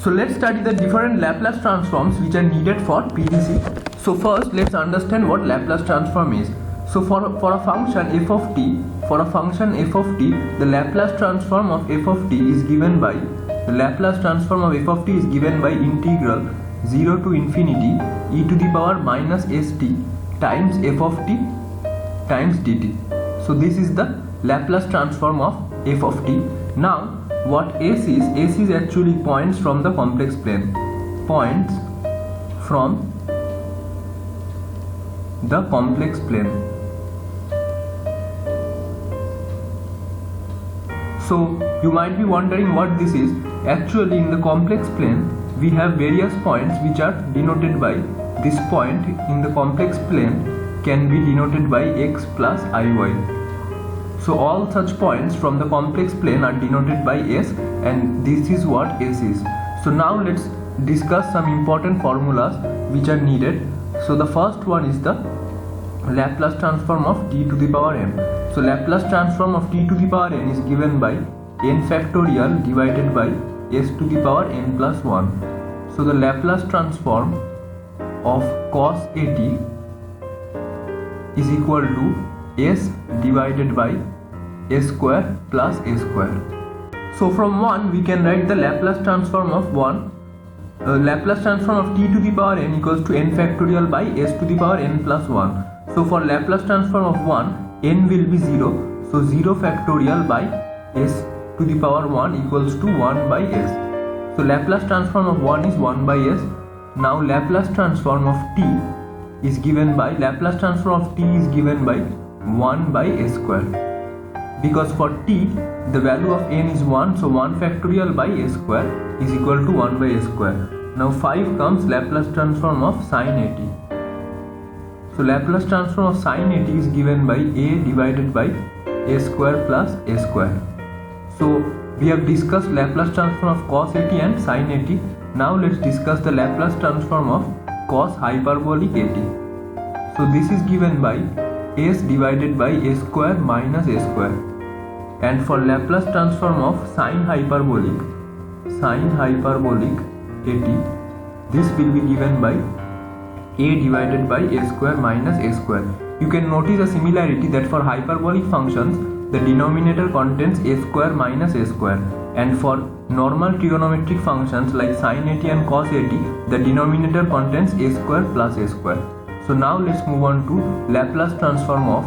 So let's study the different Laplace transforms which are needed for PDC. So first let's understand what Laplace transform is. So for a function f of t, the Laplace transform of f of t is given by integral 0 to infinity e to the power minus st times f of t times dt. So this is the Laplace transform of f of t. Now what s is actually points from the complex plane. Points from the complex plane. So you might be wondering what this is. Actually in the complex plane we have various points which are denoted by this point in the complex plane can be denoted by x plus iy. So all such points from the complex plane are denoted by s, and this is what s is. So now let's discuss some important formulas which are needed. So the first one is the Laplace transform of t to the power n. So Laplace transform of t to the power n is given by n factorial divided by s to the power n plus 1. So the Laplace transform of cos at is equal to s divided by s square plus a square. So from 1 we can write the Laplace transform of 1. Laplace transform of t to the power n equals to n factorial by s to the power n plus 1. So for Laplace transform of 1, n will be 0. So 0 factorial by s to the power 1 equals to 1 by s. So Laplace transform of 1 is 1 by s. Now Laplace transform of t is given by 1 by s square. Because for t the value of n is 1, so 1 factorial by s square is equal to 1 by s square. Now 5 comes Laplace transform of sin at. So Laplace transform of sin at is given by a divided by a square plus a square. So we have discussed Laplace transform of cos at and sin at. Now let's discuss the Laplace transform of cos hyperbolic at. So this is given by s divided by a square minus a square. And for Laplace transform of sin hyperbolic at, this will be given by a divided by a square minus a square. You can notice a similarity that for hyperbolic functions the denominator contains a square minus a square, and for normal trigonometric functions like sin at and cos at the denominator contains a square plus a square. So now let's move on to Laplace transform of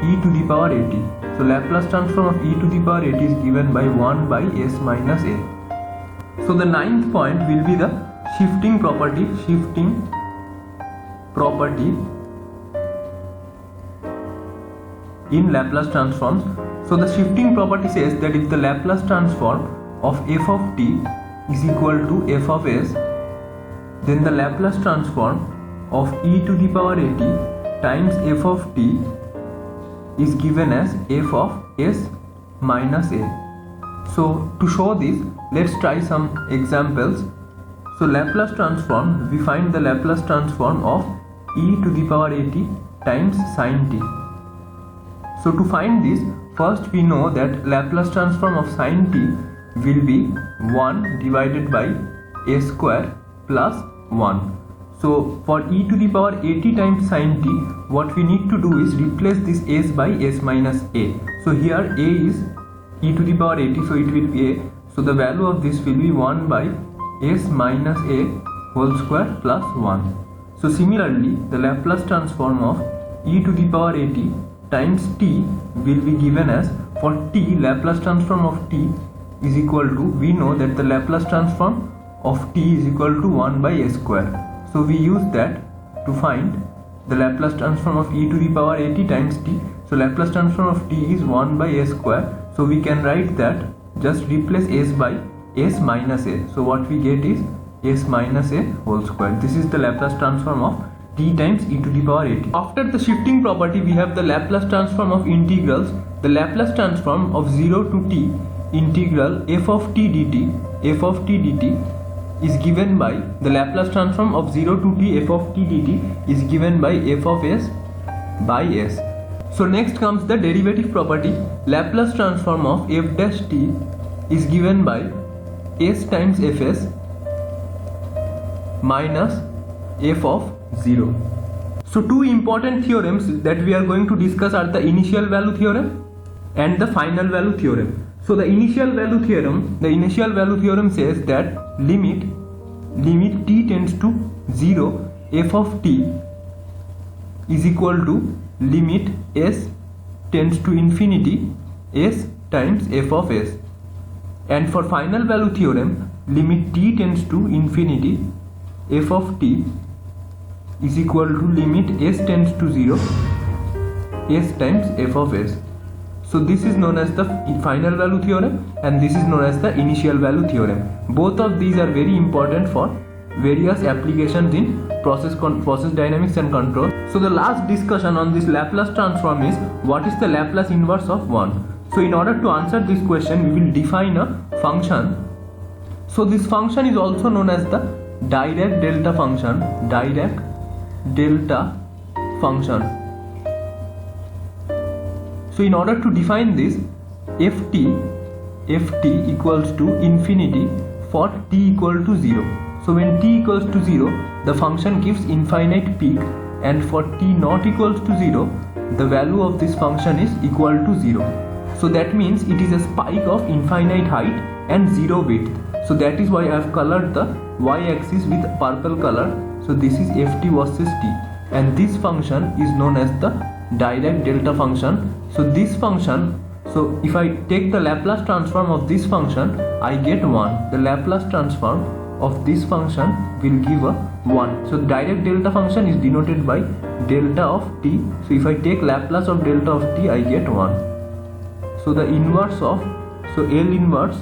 e to the power at. So Laplace transform of e to the power at is given by 1 by s minus a. So the ninth point will be the shifting property in Laplace transforms. So the shifting property says that if the Laplace transform of f of t is equal to f of s, then the Laplace transform of e to the power at times f of t is given as f of s minus a. So to show this, let's try some examples. So Laplace transform, we find the Laplace transform of e to the power at times sin t. So to find this, first we know that Laplace transform of sin t will be 1 divided by a square plus 1. So for e to the power at times sin t, what we need to do is replace this s by s minus a. So here a is e to the power at, so it will be a. So the value of this will be 1 by s minus a whole square plus 1. So similarly, the Laplace transform of e to the power at times t will be given as, for t, Laplace transform of t is equal to, we know that the Laplace transform of t is equal to 1 by s square. So we use that to find the Laplace transform of e to the power at times t. So Laplace transform of t is 1 by s square. So we can write that, just replace s by s minus a. So what we get is s minus a whole square. This is the Laplace transform of t times e to the power at. After the shifting property, we have the Laplace transform of integrals. The Laplace transform of 0 to t integral f of t dt is given by the Laplace transform of 0 to t f of t dt is given by f of s by s. So next comes the derivative property. Laplace transform of f dash t is given by s times fs minus f of 0. So two important theorems that we are going to discuss are the initial value theorem and the final value theorem. So the initial value theorem says that limit t tends to 0 f of t is equal to limit s tends to infinity s times f of s. And for final value theorem, limit t tends to infinity f of t is equal to limit s tends to 0 s times f of s. So this is known as the final value theorem and this is known as the initial value theorem. Both of these are very important for various applications in process dynamics and control. So the last discussion on this Laplace transform is what is the Laplace inverse of 1. So in order to answer this question, we will define a function. So this function is also known as the Dirac delta function. So in order to define this, ft equals to infinity for t equal to 0. So when t equals to 0, the function gives infinite peak, and for t not equals to 0, the value of this function is equal to 0. So that means it is a spike of infinite height and 0 width. So that is why I have colored the y-axis with purple color. So this is ft versus t, and this function is known as the Dirac delta function. So this function, so if I take the Laplace transform of this function, I get 1. The Laplace transform of this function will give a 1. So Dirac delta function is denoted by delta of t. So if I take Laplace of delta of t, I get 1. So the inverse of, so L inverse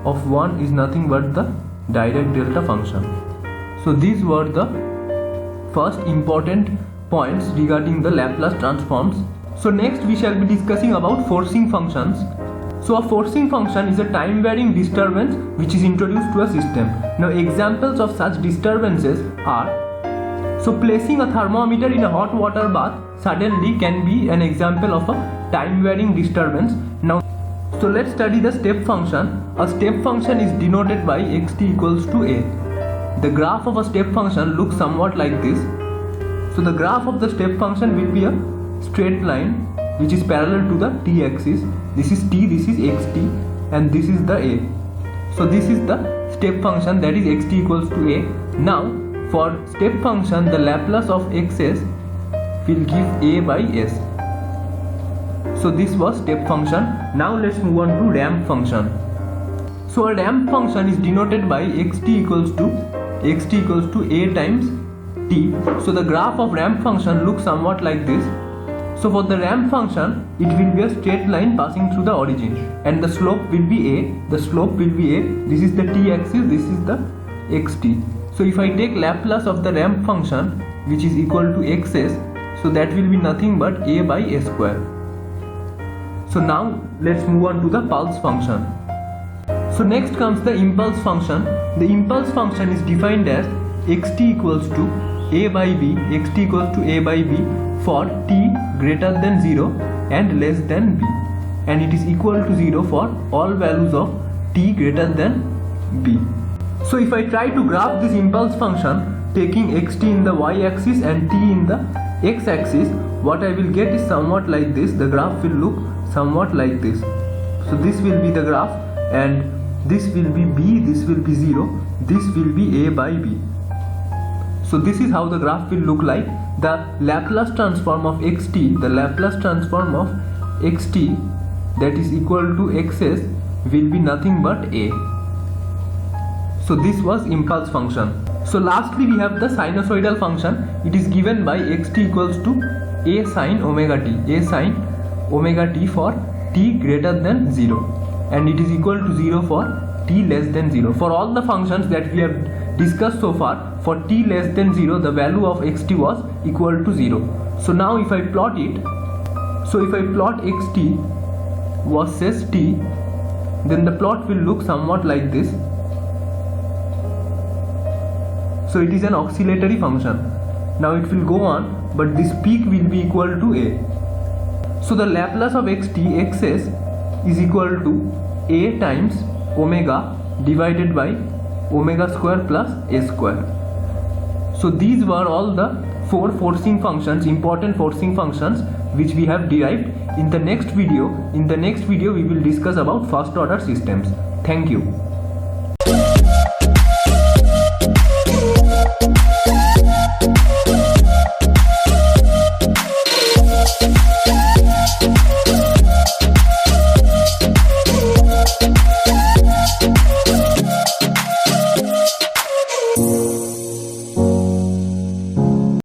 of 1 is nothing but the Dirac delta function. So these were the first important points regarding the Laplace transforms. So next we shall be discussing about forcing functions. So a forcing function is a time varying disturbance which is introduced to a system. Now examples of such disturbances are, so placing a thermometer in a hot water bath suddenly can be an example of a time varying disturbance. Now so let's study the step function. A step function is denoted by xt equals to a. The graph of a step function looks somewhat like this. So the graph of the step function will be a straight line which is parallel to the t-axis. This is t, this is xt, and this is the a. So this is the step function, that is xt equals to a. Now for step function, the Laplace of xs will give a by s. So this was step function. Now let's move on to ramp function. So a ramp function is denoted by xt equals to a times t. So the graph of ramp function looks somewhat like this. So for the ramp function, it will be a straight line passing through the origin, and the slope will be a. This is the t-axis, this is the xt. So if I take Laplace of the ramp function, which is equal to xs, so that will be nothing but a by s square. So now let's move on to the pulse function. So next comes the impulse function. The impulse function is defined as xt equals to a by b, for t greater than 0 and less than b, and it is equal to 0 for all values of t greater than b. So if I try to graph this impulse function taking xt in the y-axis and t in the x-axis, what I will get is somewhat like this. The graph will look somewhat like this. So this will be the graph, and this will be b, this will be 0, this will be a by b. So this is how the graph will look like. The Laplace transform of xt, that is equal to xs, will be nothing but a. So this was impulse function. So lastly we have the sinusoidal function. It is given by xt equals to a sin omega t for t greater than 0, and it is equal to 0 for t less than 0. For all the functions that we have discussed so far, for t less than 0, the value of xt was equal to 0. So now if I plot it, so if I plot xt versus t, then the plot will look somewhat like this. So it is an oscillatory function. Now it will go on, but this peak will be equal to a. So the Laplace of xs is equal to a times omega divided by omega square plus a square. So these were all the 4 forcing functions, important forcing functions which we have derived. In the next video we will discuss about first order systems. Thank you.